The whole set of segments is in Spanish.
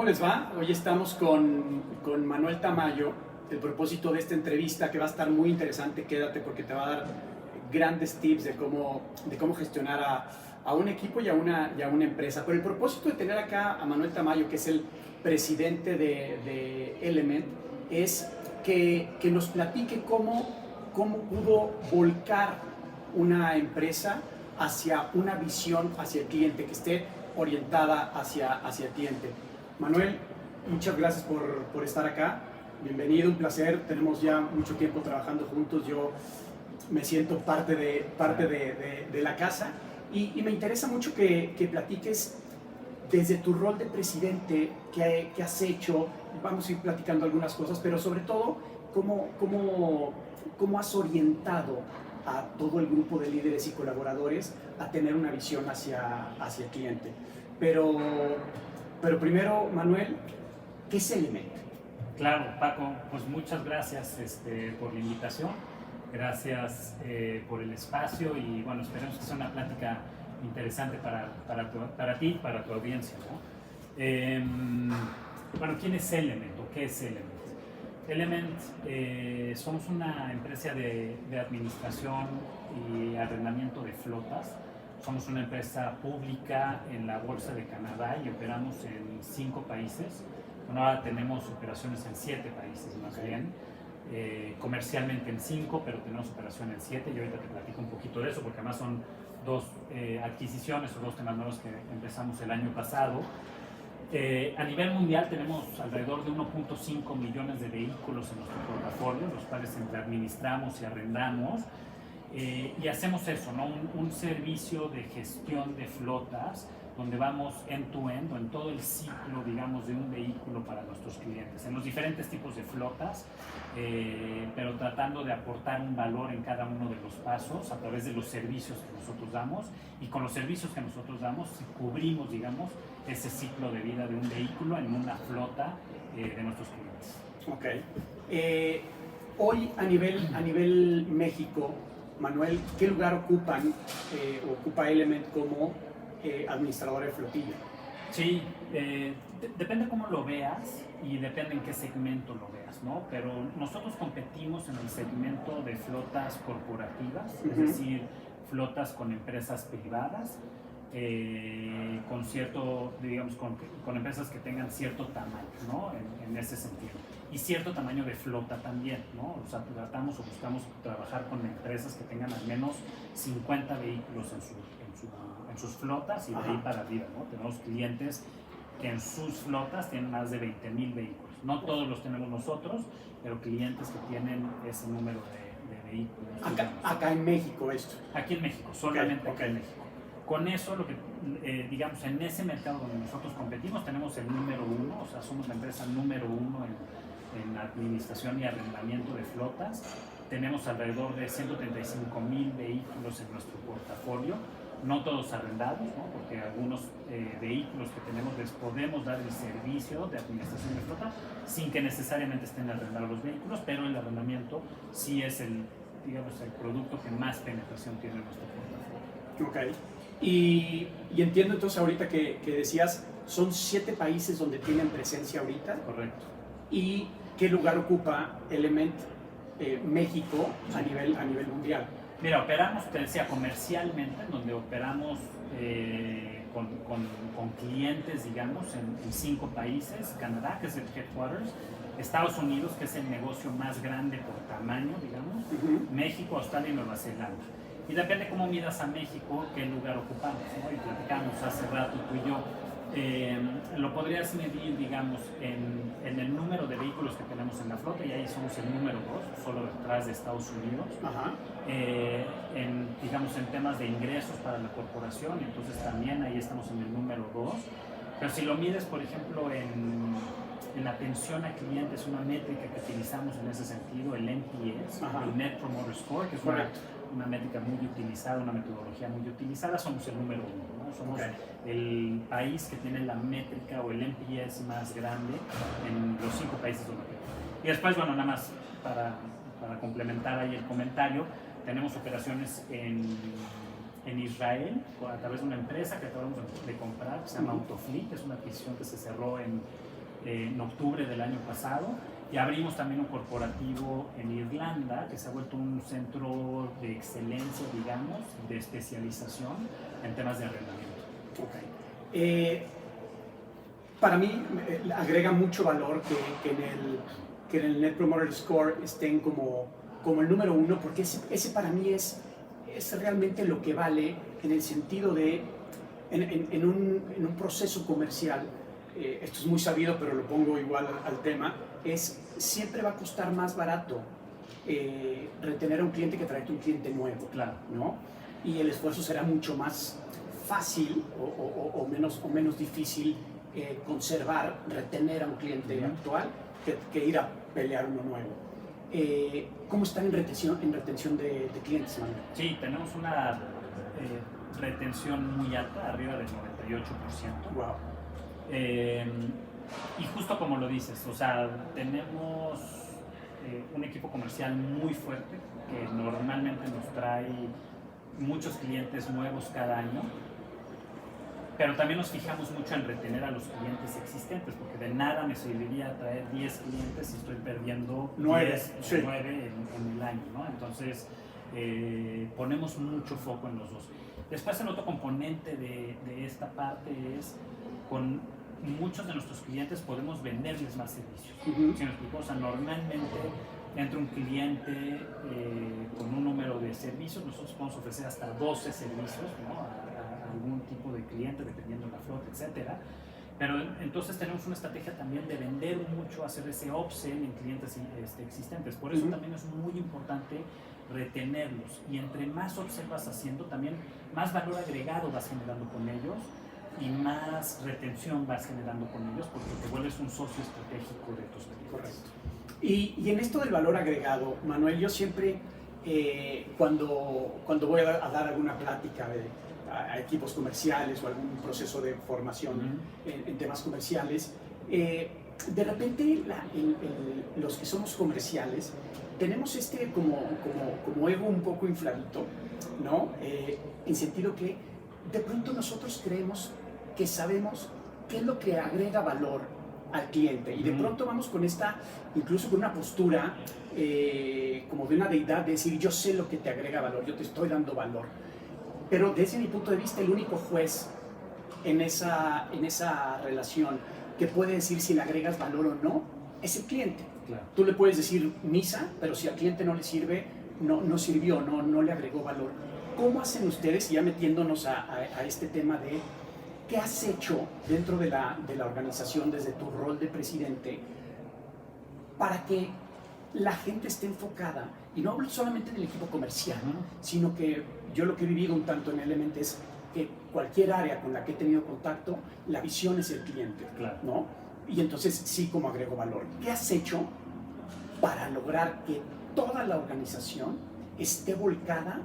les va? Hoy estamos con Manuel Tamayo. El propósito de esta entrevista, que va a estar muy interesante, quédate porque te va a dar grandes tips de cómo gestionar a un equipo y a una empresa. Pero el propósito de tener acá a Manuel Tamayo, que es el presidente de Element, es que nos platique cómo pudo volcar una empresa hacia una visión hacia el cliente, que esté orientada hacia el cliente. Manuel, muchas gracias por estar acá. Bienvenido, un placer. Tenemos ya mucho tiempo trabajando juntos. Yo me siento parte de la casa y me interesa mucho que platiques desde tu rol de presidente, qué has hecho. Vamos a ir platicando algunas cosas, pero sobre todo, cómo has orientado a todo el grupo de líderes y colaboradores a tener una visión hacia el cliente. Pero primero, Manuel, ¿qué es Element? Claro, Paco, pues muchas gracias por la invitación, gracias por el espacio y bueno, esperemos que sea una plática interesante para ti y para tu audiencia, ¿no? Bueno, ¿quién es Element o qué es Element? Element, somos una empresa de administración y arrendamiento de flotas. Somos una empresa pública en la Bolsa de Canadá y operamos en 5 países. Bueno, ahora tenemos operaciones en 7 países más bien, comercialmente en 5, pero tenemos operación en 7 y ahorita te platico un poquito de eso porque además son 2 adquisiciones o 2 temas nuevos que empezamos el año pasado. A nivel mundial tenemos alrededor de 1.5 millones de vehículos en nuestro portafolio, los cuales entre administramos y arrendamos. Y hacemos eso, ¿no? Un servicio de gestión de flotas donde vamos end-to-end o en todo el ciclo, digamos, de un vehículo para nuestros clientes, en los diferentes tipos de flotas, pero tratando de aportar un valor en cada uno de los pasos a través de los servicios que nosotros damos, y con los servicios que nosotros damos cubrimos, digamos, ese ciclo de vida de un vehículo en una flota de nuestros clientes. Ok. Hoy a nivel México, Manuel, ¿qué lugar ocupa Element como administrador de flotilla? Sí, depende cómo lo veas y depende en qué segmento lo veas, ¿no? Pero nosotros competimos en el segmento de flotas corporativas, es decir, flotas con empresas privadas, con cierto, digamos, con empresas que tengan cierto tamaño, ¿no? En ese sentido. Y cierto tamaño de flota también, ¿no? O sea, tratamos o buscamos trabajar con empresas que tengan al menos 50 vehículos en sus flotas y de ahí para arriba, ¿no? Tenemos clientes que en sus flotas tienen más de 20,000 vehículos. No todos los tenemos nosotros, pero clientes que tienen ese número de vehículos. Acá en México esto. Aquí en México, solamente acá en México. Con eso, lo que, digamos, en ese mercado donde nosotros competimos, tenemos el número 1, o sea, somos la empresa número 1 en administración y arrendamiento de flotas. Tenemos alrededor de 135,000 vehículos en nuestro portafolio, no todos arrendados, ¿no? Porque algunos vehículos que tenemos les podemos dar el servicio de administración de flota sin que necesariamente estén arrendados los vehículos, pero el arrendamiento sí es digamos, el producto que más penetración tiene en nuestro portafolio. Ok. Y entiendo entonces ahorita que decías, son 7 países donde tienen presencia ahorita. Correcto. ¿Y qué lugar ocupa Element México a nivel mundial? Mira, operamos, te decía, comercialmente, donde operamos con clientes, digamos, en 5 países: Canadá, que es el headquarters; Estados Unidos, que es el negocio más grande por tamaño, digamos; México, Australia y Nueva Zelanda. Y depende cómo miras a México, qué lugar ocupamos, ¿no? Y platicamos hace rato tú y yo. Lo podrías medir, digamos, en el número de vehículos que tenemos en la flota, y ahí somos el número 2, solo detrás de Estados Unidos. Digamos, en temas de ingresos para la corporación, entonces también ahí estamos en el número 2. Pero si lo mides, por ejemplo, en la atención a clientes, una métrica que utilizamos en ese sentido, el NPS, el Net Promoter Score, que es una métrica muy utilizada, una metodología muy utilizada, somos el número 1, ¿no? Somos el país que tiene la métrica o el NPS más grande en los 5 países donde tenemos. Y después, bueno, nada más para complementar ahí el comentario, tenemos operaciones en Israel a través de una empresa que acabamos de comprar, que se llama Autofleet. Es una adquisición que se cerró en en octubre del año pasado, y abrimos también un corporativo en Irlanda que se ha vuelto un centro de excelencia, digamos, de especialización en temas de arrendamiento. Okay. Para mí agrega mucho valor que en el Net Promoter Score estén como el número uno, porque ese para mí es realmente lo que vale en el sentido de, en un proceso comercial, esto es muy sabido, pero lo pongo igual al tema, siempre va a costar más barato retener a un cliente que traerte un cliente nuevo, Claro. ¿no? Y el esfuerzo será mucho más fácil o menos difícil conservar, retener a un cliente actual que ir a pelear uno nuevo. ¿Cómo están en retención de clientes, Manuel? Sí, tenemos una retención muy alta, arriba del 98%. Wow. Y justo como lo dices, o sea, tenemos un equipo comercial muy fuerte que normalmente nos trae muchos clientes nuevos cada año, pero también nos fijamos mucho en retener a los clientes existentes, porque de nada me serviría traer 10 clientes si estoy perdiendo 9 en el año, ¿no? Entonces, ponemos mucho foco en los dos. Después, el otro componente de esta parte es, con muchos de nuestros clientes podemos venderles más servicios. ¿Sí me explico? O sea, normalmente entra un cliente con un número de servicios, nosotros podemos ofrecer hasta 12 servicios, ¿no? A algún tipo de cliente, dependiendo de la flota, etcétera. Pero entonces tenemos una estrategia también de vender mucho, hacer ese upsell en clientes existentes. Por eso también es muy importante retenerlos. Y entre más upsell vas haciendo, también más valor agregado vas generando con ellos y más retención vas generando con ellos, porque te vuelves un socio estratégico de tus clientes. Correcto. Y en esto del valor agregado, Manuel, yo siempre, cuando voy a dar alguna plática a equipos comerciales o algún proceso de formación en temas comerciales, de repente los que somos comerciales tenemos como ego un poco infladito, ¿no? En sentido que de pronto nosotros creemos que sabemos qué es lo que agrega valor al cliente, y de pronto vamos con incluso con una postura como de una deidad, de decir: yo sé lo que te agrega valor, yo te estoy dando valor. Pero desde mi punto de vista, el único juez en esa relación que puede decir si le agregas valor o no es el cliente. Claro. Tú le puedes decir misa, pero si al cliente no le sirve, no sirvió, no le agregó valor. ¿Cómo hacen ustedes, ya metiéndonos a este tema de qué has hecho dentro de la organización desde tu rol de presidente para que la gente esté enfocada? Y no hablo solamente del equipo comercial, sino que yo lo que he vivido un tanto en Element es que cualquier área con la que he tenido contacto, la visión es el cliente, claro, ¿no? Y entonces sí, como agrego valor. ¿Qué has hecho para lograr que toda la organización esté volcada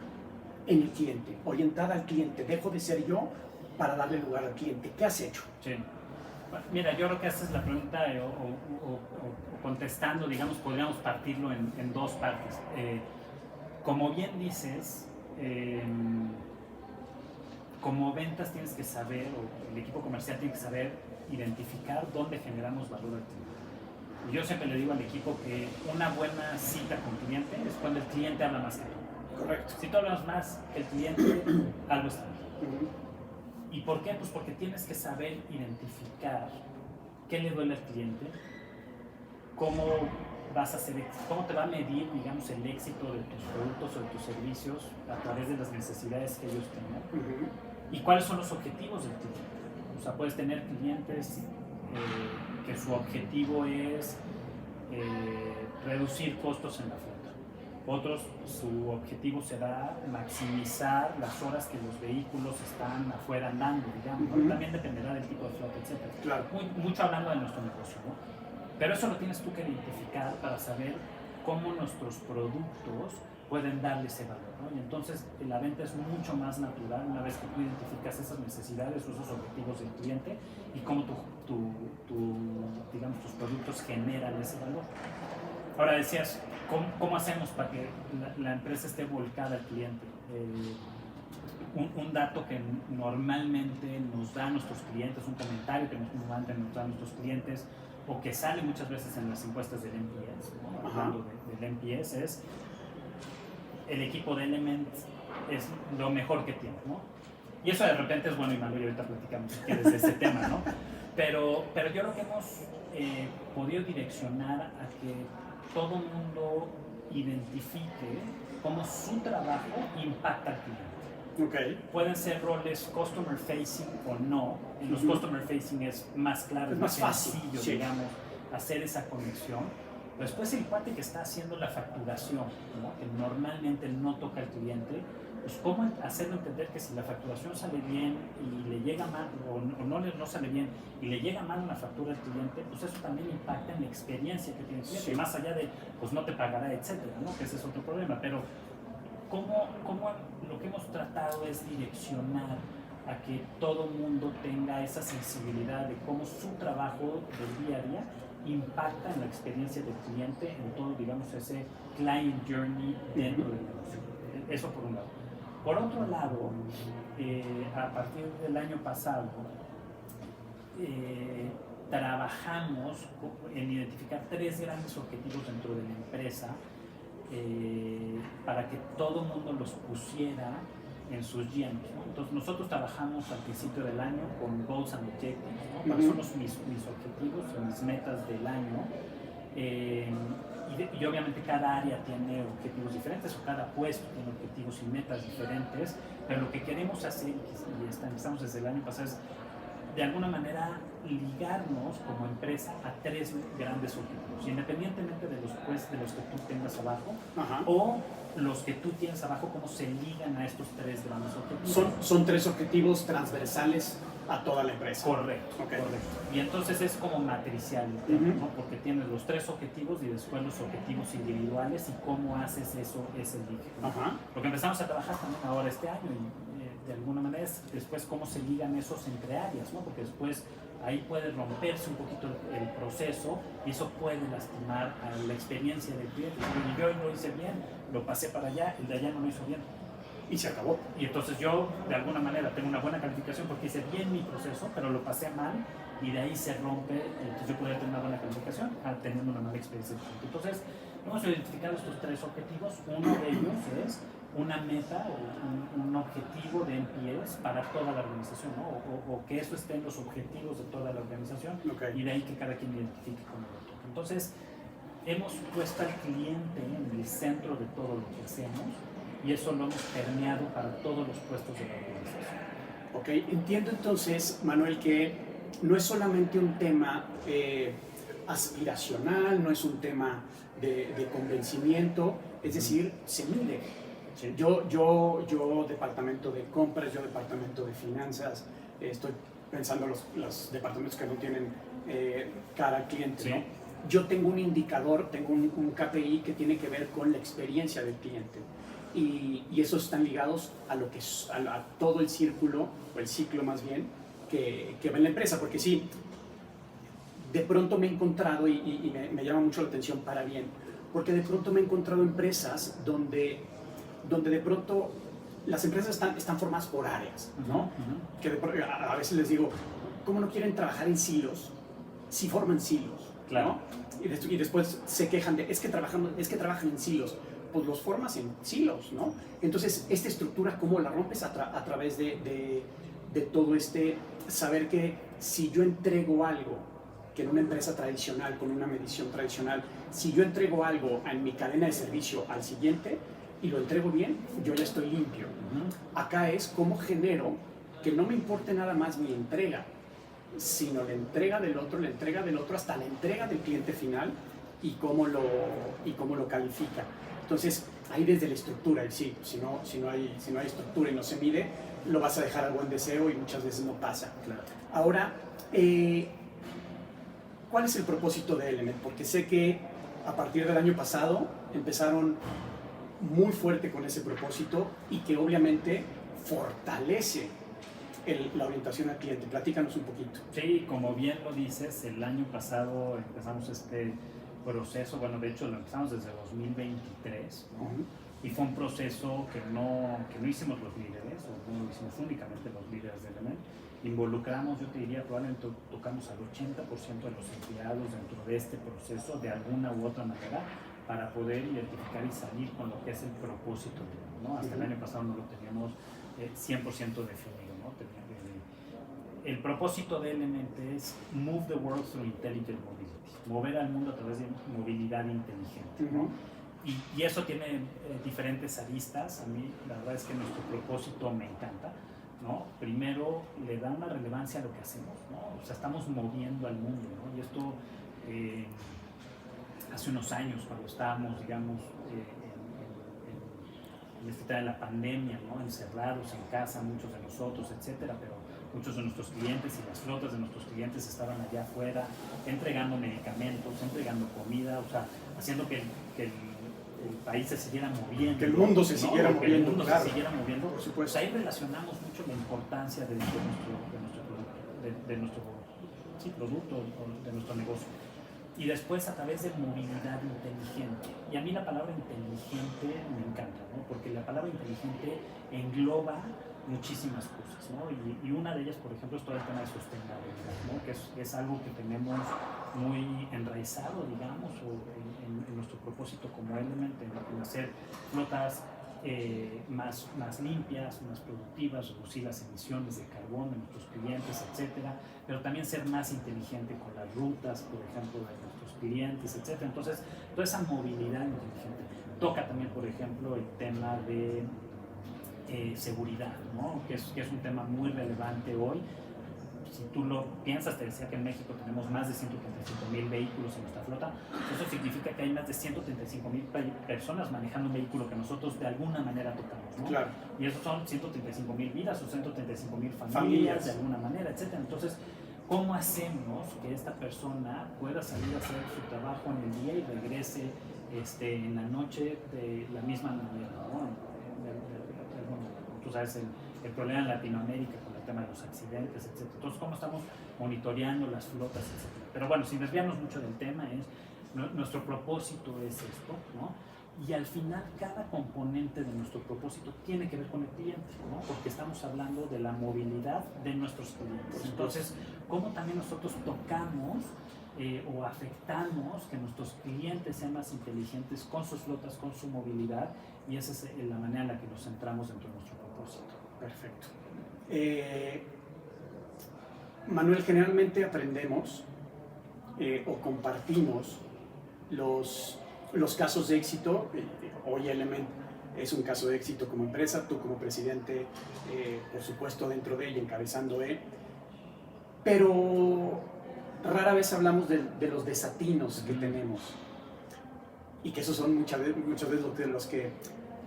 en el cliente, orientada al cliente? Dejo de ser yo para darle lugar al cliente. ¿Qué has hecho? Sí. Bueno, mira, yo creo que esta es la pregunta, o contestando, digamos, podríamos partirlo en dos partes. Como bien dices, como ventas tienes que saber, o el equipo comercial tiene que saber identificar dónde generamos valor al cliente. Y yo siempre le digo al equipo que una buena cita con cliente es cuando el cliente habla más que tú. Correcto. Si tú hablas más que el cliente, algo está bien. ¿Y por qué? Pues porque tienes que saber identificar qué le duele al cliente, cómo vas a hacer, cómo te va a medir, digamos, el éxito de tus productos o de tus servicios a través de las necesidades que ellos tengan, y cuáles son los objetivos del cliente. O sea, puedes tener clientes que su objetivo es reducir costos en la flota. Otros, su objetivo será maximizar las horas que los vehículos están afuera andando, digamos, ¿no? También dependerá del tipo de flota, etc. Claro. Mucho hablando de nuestro negocio, ¿no? Pero eso lo tienes tú que identificar para saber cómo nuestros productos pueden darle ese valor, ¿no? Y entonces la venta es mucho más natural una vez que tú identificas esas necesidades o esos objetivos del cliente y cómo digamos, tus productos generan ese valor. Ahora decías, ¿cómo hacemos para que la empresa esté volcada al cliente? Un dato que normalmente nos dan nuestros clientes, un comentario que normalmente nos dan nuestros clientes o que sale muchas veces en las encuestas del NPS, ¿no? Hablando del NPS, es el equipo de Element es lo mejor que tiene, ¿no? Y eso de repente es bueno y malo, y ahorita platicamos si quieres de ese tema, ¿no? Pero yo creo que hemos podido direccionar a que todo el mundo identifique cómo su trabajo impacta al cliente. Okay. Pueden ser roles customer facing o no. En los customer facing es más claro, es más fácil, sencillo, sí, digamos, hacer esa conexión. Pero después el cuate que está haciendo la facturación, ¿no? Que normalmente no toca al cliente, pues cómo hacerlo entender que si la facturación sale bien y le llega mal, o no sale bien y le llega mal una factura al cliente, pues eso también impacta en la experiencia que tiene el cliente, sí, más allá de, pues no te pagará, etcétera, ¿no? Que ese es otro problema. Pero cómo lo que hemos tratado es direccionar a que todo mundo tenga esa sensibilidad de cómo su trabajo del día a día impacta en la experiencia del cliente, en todo, digamos, ese client journey dentro del negocio. Eso por un lado. Por otro lado, a partir del año pasado, trabajamos en identificar 3 grandes objetivos dentro de la empresa para que todo el mundo los pusiera en sus GMs, ¿no? Entonces nosotros trabajamos al principio del año con Goals and Objectives, ¿no? ¿Cuáles son mis objetivos, mis metas del año? Y obviamente cada área tiene objetivos diferentes, o cada puesto tiene objetivos y metas diferentes, pero lo que queremos hacer, y empezamos desde el año pasado, es de alguna manera ligarnos como empresa a 3 grandes objetivos, independientemente de los que tú tengas abajo. Ajá. O los que tú tienes abajo, cómo se ligan a estos 3 grandes objetivos. Son 3 objetivos transversales a toda la empresa. Correcto, correcto. Y entonces es como matricial, ¿no? Porque tienes los 3 objetivos y después los objetivos individuales y cómo haces eso, ese ligue, ¿no? Ajá. Lo que empezamos a trabajar también ahora este año, y de alguna manera es después cómo se ligan esos entre áreas, ¿no? Porque después ahí puede romperse un poquito el proceso y eso puede lastimar a la experiencia del cliente. Yo lo hice bien, lo pasé para allá, el de allá no lo hizo bien. Y se acabó. Y entonces yo, de alguna manera, tengo una buena calificación porque hice bien mi proceso, pero lo pasé mal y de ahí se rompe. Entonces yo podría tener una buena calificación teniendo una mala experiencia. Entonces, hemos identificado estos 3 objetivos. Uno de ellos es una meta o un objetivo de NPS para toda la organización, ¿no? O que eso esté en los objetivos de toda la organización. Okay. Y de ahí que cada quien identifique con el otro. Entonces, hemos puesto al cliente en el centro de todo lo que hacemos y eso lo hemos permeado para todos los puestos de la organización. Ok, entiendo entonces, Manuel, que no es solamente un tema aspiracional, no es un tema de convencimiento, es decir, se mide. Sí. Yo departamento de compras, yo departamento de finanzas, estoy pensando los departamentos que no tienen cara al cliente, sí, ¿no? Yo tengo un indicador, tengo un KPI que tiene que ver con la experiencia del cliente. Y esos están ligados a lo que a todo el círculo, o el ciclo más bien, que va en la empresa. Porque sí, de pronto me he encontrado, y me llama mucho la atención para bien, porque de pronto me he encontrado empresas donde de pronto las empresas están formadas por áreas, ¿no? Que a veces les digo, ¿cómo no quieren trabajar en silos? Si forman silos, claro, ¿no? Y después se quejan de, es que trabajan en silos. Pues los formas en silos, ¿no? Entonces, esta estructura, ¿cómo la rompes? A través de todo saber que si yo entrego algo, que en una empresa tradicional, con una medición tradicional, si yo entrego algo en mi cadena de servicio al siguiente y lo entrego bien, yo ya estoy limpio. Acá es cómo genero que no me importe nada más mi entrega, sino la entrega del otro hasta la entrega del cliente final y cómo lo califica. Entonces, ahí desde la estructura, sí, si no hay estructura y no se mide, lo vas a dejar al buen deseo y muchas veces no pasa. Claro. Ahora, ¿cuál es el propósito de Element? Porque sé que a partir del año pasado empezaron muy fuerte con ese propósito y que obviamente fortalece la orientación al cliente. Platícanos un poquito. Sí, como bien lo dices, el año pasado empezamos este proceso, bueno, de hecho lo empezamos desde 2023, ¿no? Y fue un proceso que no hicimos los líderes, o no lo hicimos únicamente los líderes del Element. Involucramos, yo te diría, probablemente tocamos al 80% de los empleados dentro de este proceso de alguna u otra manera para poder identificar y salir con lo que es el propósito, ¿no? Hasta el año pasado no lo teníamos 100% definido, ¿no? El propósito de Element es Move the World Through Intelligent Mobility, mover al mundo a través de movilidad inteligente, ¿no? Y eso tiene diferentes aristas. A mí la verdad es que nuestro propósito me encanta, ¿no? Primero, le da una relevancia a lo que hacemos, ¿no? O sea, estamos moviendo al mundo, ¿no? Y esto hace unos años, cuando estábamos, digamos, en este tema de la pandemia, ¿no? Encerrados en casa, muchos de nosotros, etcétera, pero muchos de nuestros clientes y las flotas de nuestros clientes estaban allá afuera entregando medicamentos, entregando comida, o sea, haciendo que el país se siguiera moviendo. Que el mundo se siguiera moviendo. Que el mundo claro, se siguiera moviendo. Por supuesto. Pues ahí relacionamos mucho la importancia de nuestro producto, de nuestro negocio. Y después a través de movilidad inteligente. Y a mí la palabra inteligente me encanta, ¿no? Porque la palabra inteligente engloba muchísimas cosas, ¿no? Y una de ellas, por ejemplo, es todo el tema de sostenibilidad, ¿no? Que es algo que tenemos muy enraizado, digamos, en nuestro propósito como Element, en hacer flotas más limpias, más productivas, reducir las emisiones de carbón de nuestros clientes, etcétera, pero también ser más inteligente con las rutas, por ejemplo, de nuestros clientes, etcétera. Entonces, toda esa movilidad inteligente toca también, por ejemplo, el tema de seguridad, ¿no? que es un tema muy relevante hoy. Si tú lo piensas, te decía que en México tenemos más de 135,000 vehículos en nuestra flota. Eso significa que hay más de 135,000 personas manejando un vehículo que nosotros de alguna manera tocamos, ¿no? Claro. Y esos son 135,000 vidas o 135,000 familias de alguna manera, etc. Entonces, ¿cómo hacemos que esta persona pueda salir a hacer su trabajo en el día y regrese en la noche de la misma manera, ¿no? Tú sabes, el problema en Latinoamérica con el tema de los accidentes, etc. Entonces, ¿cómo estamos monitoreando las flotas, etc.? Pero bueno, sin desviarnos mucho del tema, nuestro propósito es esto, ¿no? Y al final, cada componente de nuestro propósito tiene que ver con el cliente, ¿no? Porque estamos hablando de la movilidad de nuestros clientes. Entonces, ¿cómo también nosotros tocamos o afectamos que nuestros clientes sean más inteligentes con sus flotas, con su movilidad? Y esa es la manera en la que nos centramos dentro de nuestro propósito. Perfecto. Manuel, generalmente aprendemos o compartimos los casos de éxito. Hoy Element es un caso de éxito como empresa, tú como presidente, por supuesto dentro de ella, encabezando pero rara vez hablamos de los desatinos que tenemos, y que esos son muchas veces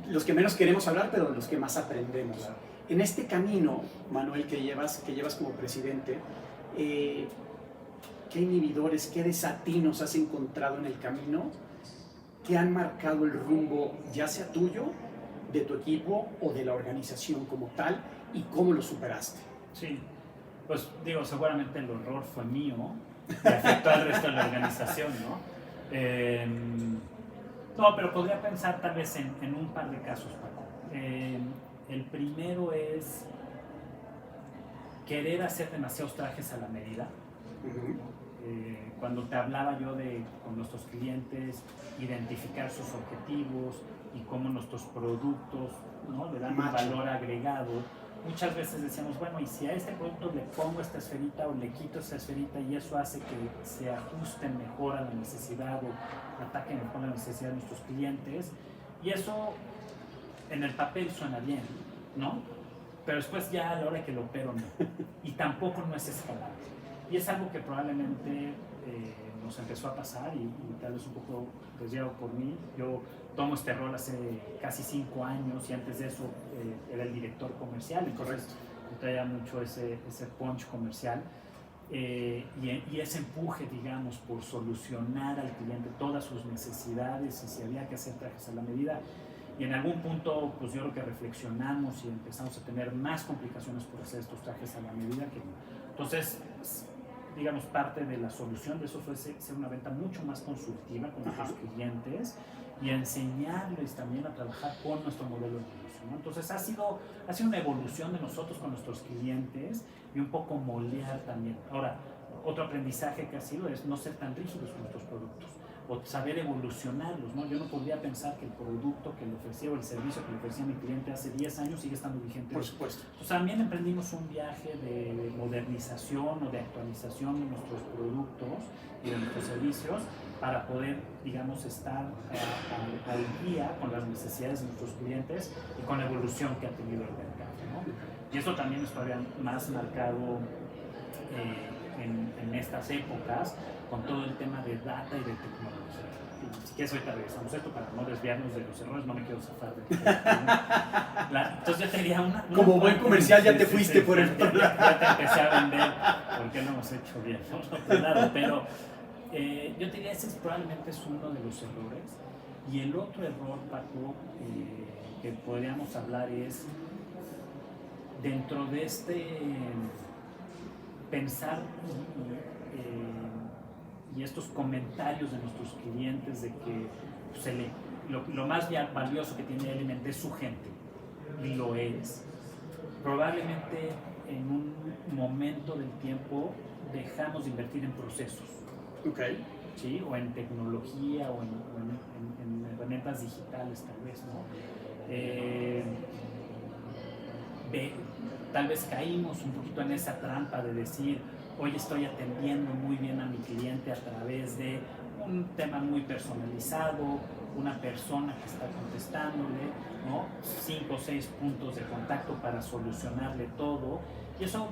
los que menos queremos hablar, pero de los que más aprendemos. Claro. En este camino, Manuel, que llevas como presidente, ¿qué inhibidores, qué desatinos has encontrado en el camino que han marcado el rumbo, ya sea tuyo, de tu equipo o de la organización como tal, y cómo lo superaste? Sí, pues digo, seguramente el horror fue mío y afectó al resto de la organización, ¿no? No, pero podría pensar tal vez en un par de casos, Paco. El primero es querer hacer demasiados trajes a la medida. Cuando te hablaba yo con nuestros clientes, identificar sus objetivos y cómo nuestros productos, ¿no?, le dan un valor agregado, muchas veces decíamos, bueno, y si a este producto le pongo esta esferita o le quito esta esferita y eso hace que se ajuste mejor a la necesidad o ataque mejor la necesidad de nuestros clientes, y eso en el papel suena bien, ¿no? Pero después ya a la hora que lo opero no, y tampoco no es escalable. Y es algo que probablemente nos empezó a pasar y tal vez un poco desviado por mí. Yo tomo este rol hace casi 5 años y antes de eso era el director comercial, entonces me traía mucho ese punch comercial y ese empuje, digamos, por solucionar al cliente todas sus necesidades y si había que hacer trajes a la medida. Y en algún punto, pues yo creo que reflexionamos y empezamos a tener más complicaciones por hacer estos trajes a la medida que no. Entonces, digamos, parte de la solución de eso fue ser una venta mucho más consultiva con nuestros clientes y a enseñarles también a trabajar con nuestro modelo de negocio, ¿no? Entonces ha sido una evolución de nosotros con nuestros clientes y un poco moldear también. Ahora, otro aprendizaje que ha sido es no ser tan rígidos con nuestros productos o saber evolucionarlos, ¿no? Yo no podría pensar que el producto que le ofrecía o el servicio que le ofrecía a mi cliente hace 10 años sigue estando vigente. Por supuesto. Entonces también emprendimos un viaje de modernización o de actualización de nuestros productos y de nuestros servicios para poder, digamos, estar al día con las necesidades de nuestros clientes y con la evolución que ha tenido el mercado, ¿no? Y eso también nos todavía más marcado en estas épocas, con todo el tema de data y de tecnología. Y si quieres, ahorita regresamos a esto para no desviarnos de los errores, no me quiero zafar de entonces yo te diría una como buen comercial ya te fuiste por el otro lado. Ya te empecé a vender porque no hemos hecho bien, no nada, pero yo te diría ese probablemente es uno de los errores. Y el otro error, Paco, que podríamos hablar es dentro de pensar y estos comentarios de nuestros clientes de que lo más valioso que tiene Element es su gente, y lo es. Probablemente en un momento del tiempo dejamos de invertir en procesos, okay, ¿sí? O en tecnología o en herramientas digitales tal vez, ¿no? Tal vez caímos un poquito en esa trampa de decir, hoy estoy atendiendo muy bien a mi cliente a través de un tema muy personalizado, una persona que está contestándole, ¿no? 5 o 6 puntos de contacto para solucionarle todo. Y eso,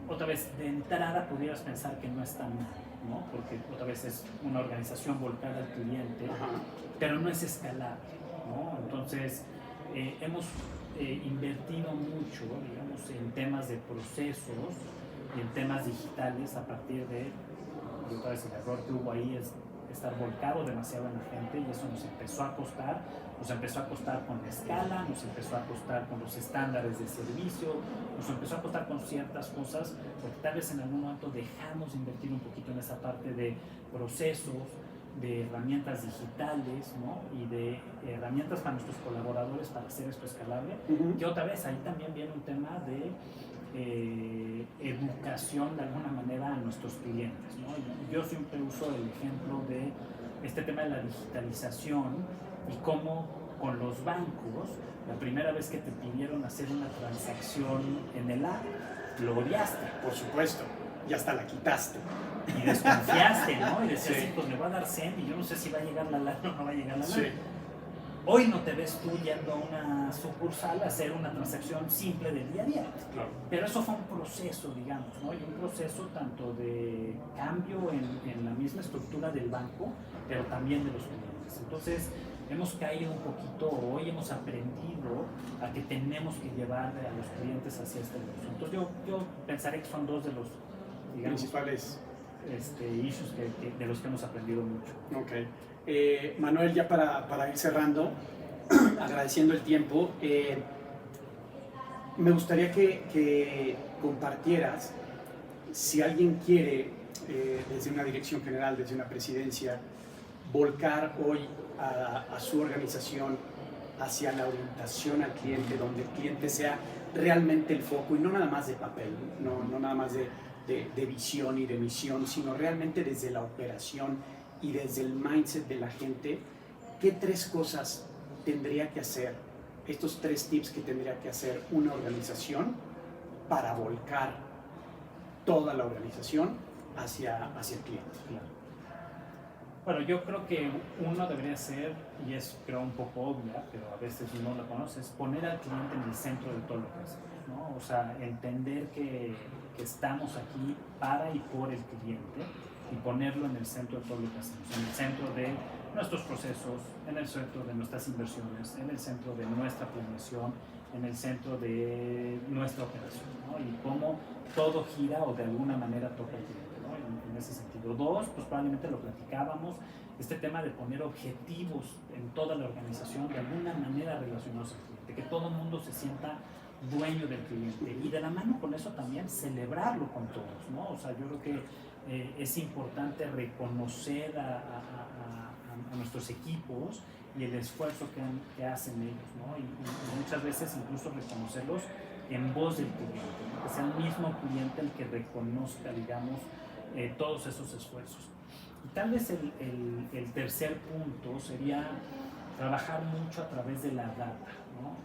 otra vez, de entrada pudieras pensar que no está mal, ¿no? Porque otra vez es una organización volcada al cliente, pero no es escalable, ¿no? Entonces, hemos invertido mucho, digamos, en temas de procesos y en temas digitales a partir de, y otra vez el error que hubo ahí es estar volcado demasiado en la gente, y eso nos empezó a costar con la escala, nos empezó a costar con los estándares de servicio, nos empezó a costar con ciertas cosas, porque tal vez en algún momento dejamos de invertir un poquito en esa parte de procesos, de herramientas digitales, ¿no? Y de herramientas para nuestros colaboradores para hacer esto escalable. Que otra vez ahí también viene un tema de educación de alguna manera a nuestros clientes, ¿no? Yo siempre uso el ejemplo de este tema de la digitalización y cómo con los bancos, la primera vez que te pidieron hacer una transacción en el app, lo odiaste. Por supuesto, y hasta la quitaste. Y desconfiaste, ¿no? Y decías, sí, pues me va a dar send y yo no sé si va a llegar la lana o no va a llegar la lana. Sí. Hoy no te ves tú yendo a una sucursal a hacer una transacción simple del día a día. Claro. Pero eso fue un proceso, digamos, ¿no? Y un proceso tanto de cambio en la misma estructura del banco, pero también de los clientes. Entonces, hemos caído un poquito, hoy hemos aprendido a que tenemos que llevar a los clientes hacia este negocio. Entonces, yo pensaré que son dos de los, digamos, principales issues de los que hemos aprendido mucho. Ok. Manuel, ya para ir cerrando, agradeciendo el tiempo, me gustaría que compartieras, si alguien quiere, desde una dirección general, desde una presidencia, volcar hoy a su organización hacia la orientación al cliente, donde el cliente sea realmente el foco y no nada más de papel, no nada más de visión y de misión, sino realmente desde la operación y desde el mindset de la gente. ¿Qué 3 cosas tendría que hacer, estos 3 tips que tendría que hacer una organización para volcar toda la organización hacia el cliente? Claro. Bueno, yo creo que uno debería ser, y es creo un poco obvia, pero a veces no lo conoces, poner al cliente en el centro de todo lo que hacemos, ¿no? O sea, entender que estamos aquí para y por el cliente, y ponerlo en el centro de todo lo que hacemos, en el centro de nuestros procesos, en el centro de nuestras inversiones, en el centro de nuestra planeación, en el centro de nuestra operación, ¿no? Y cómo todo gira o de alguna manera toca el cliente, ¿no? En ese sentido. 2, pues probablemente lo platicábamos, este tema de poner objetivos en toda la organización de alguna manera relacionados al cliente, que todo el mundo se sienta dueño del cliente, y de la mano con eso también celebrarlo con todos, ¿no? O sea, yo creo que es importante reconocer a nuestros equipos y el esfuerzo que hacen ellos, ¿no? Y muchas veces incluso reconocerlos en voz del cliente, ¿no? Que sea el mismo cliente el que reconozca, digamos, todos esos esfuerzos. Y tal vez el tercer punto sería trabajar mucho a través de la data, ¿no?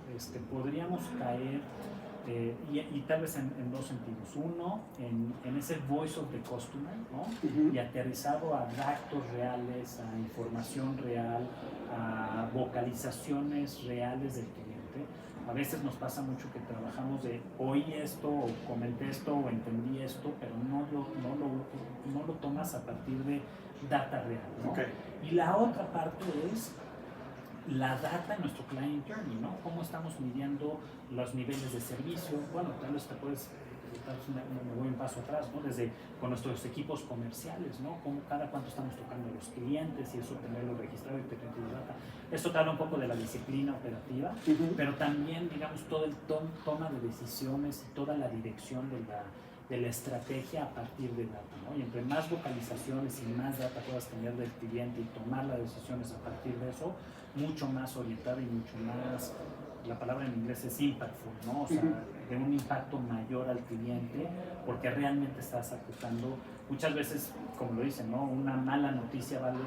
Podríamos caer, y tal vez en dos sentidos. Uno, en ese voice of the customer, ¿no? Y aterrizado a datos reales, a información real, a vocalizaciones reales del cliente. A veces nos pasa mucho que trabajamos de oí esto, o comenté esto, o entendí esto, pero no lo tomas a partir de data real, ¿no? Okay. Y la otra parte es la data en nuestro client journey, ¿no? Cómo estamos midiendo los niveles de servicio. Bueno, tal vez me voy un paso atrás, ¿no? Desde con nuestros equipos comerciales, ¿no? Cada cuánto estamos tocando a los clientes y eso tenerlo registrado y tener la data. Esto te habla un poco de la disciplina operativa, pero también, digamos, todo el toma de decisiones y toda la dirección de la estrategia a partir de data, ¿no? Y entre más vocalizaciones y más data puedas tener del cliente y tomar las decisiones a partir de eso, mucho más orientada y mucho más, la palabra en inglés es impactful, ¿no? O sea, de un impacto mayor al cliente, porque realmente estás aportando, muchas veces, como lo dicen, ¿no? Una mala noticia vale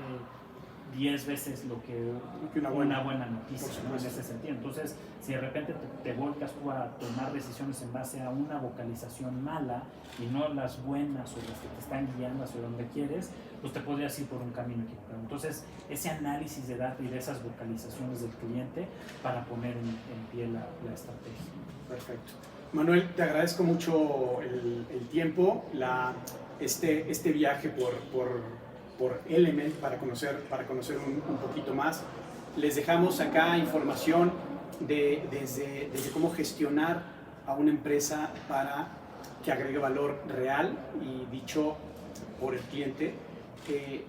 10 veces lo que una buena noticia, ¿no? En ese sentido. Entonces, si de repente te volcas tú a tomar decisiones en base a una vocalización mala y no las buenas o las que te están guiando hacia donde quieres, pues te podrías ir por un camino equivocado. Entonces, ese análisis de data y de esas vocalizaciones del cliente para poner en pie la estrategia. Perfecto. Manuel, te agradezco mucho el tiempo, este viaje por Element para conocer un poquito más. Les dejamos acá información desde cómo gestionar a una empresa para que agregue valor real y dicho por el cliente,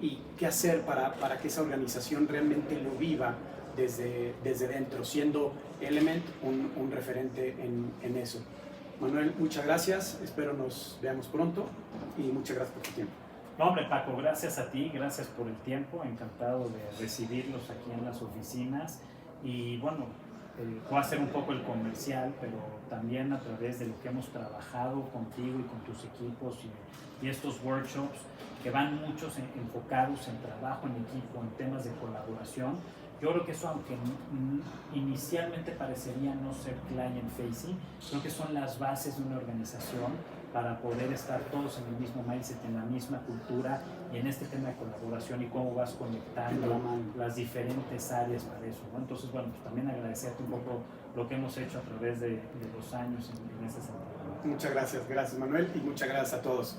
y qué hacer para que esa organización realmente lo viva desde dentro, siendo Element un referente en eso. Manuel, muchas gracias, espero nos veamos pronto y muchas gracias por tu tiempo. No, hombre, Paco, gracias a ti, gracias por el tiempo, encantado de recibirlos aquí en las oficinas y bueno, voy a hacer un poco el comercial, pero también a través de lo que hemos trabajado contigo y con tus equipos y estos workshops que van muchos enfocados en trabajo en equipo, en temas de colaboración. Yo creo que eso, aunque inicialmente parecería no ser client facing, creo que son las bases de una organización para poder estar todos en el mismo mindset, en la misma cultura y en este tema de colaboración y cómo vas conectando las diferentes áreas para eso, ¿no? Entonces, bueno, pues también agradecerte un poco lo que hemos hecho a través de los años en ese sentido. Muchas gracias Manuel, y muchas gracias a todos.